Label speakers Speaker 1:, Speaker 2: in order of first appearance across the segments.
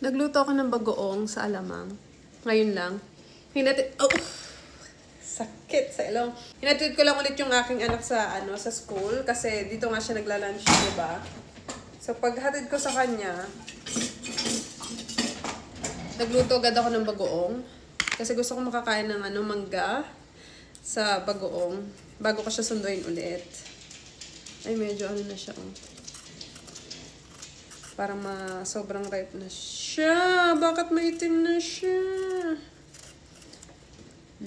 Speaker 1: Nagluto ako ng bagoong sa alamang. Ngayon lang. Sakit sa ilong. Hinatid ko lang ulit yung aking anak sa sa school kasi dito nga siya nagla-lunch, diba? So paghatid ko sa kanya, nagluto agad ako ng bagoong kasi gusto ko makakain ng mangga sa bagoong bago ko siya sunduin ulit. Ay, medyo na siya, oh. Parang sobrang ripe na siya. Bakit maitim na siya?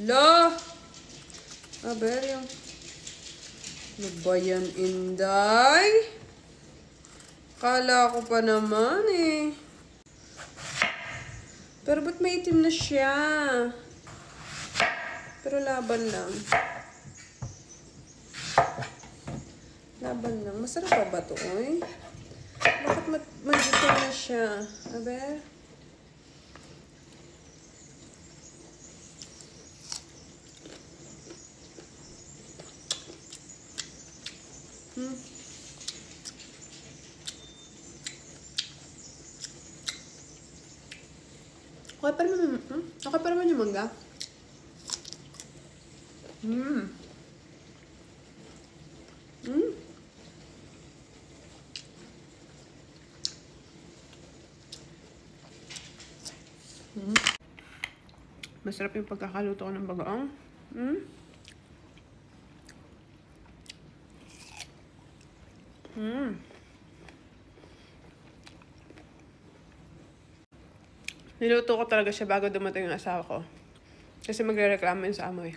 Speaker 1: La! Aber yung... Ano ba yan, Inday? Kala ko pa naman eh. Pero ba't maitim na siya? Pero laban lang. Laban lang. Masarap ba ito, oy? Bakit mag-itim na siya? Aber? Okay pa naman yung mangga. Masarap yung pagkakaluto ko ng bagoong. Niluto ko talaga siya bago dumating yung asawa ko. Kasi magre-reklamo yun sa amo eh.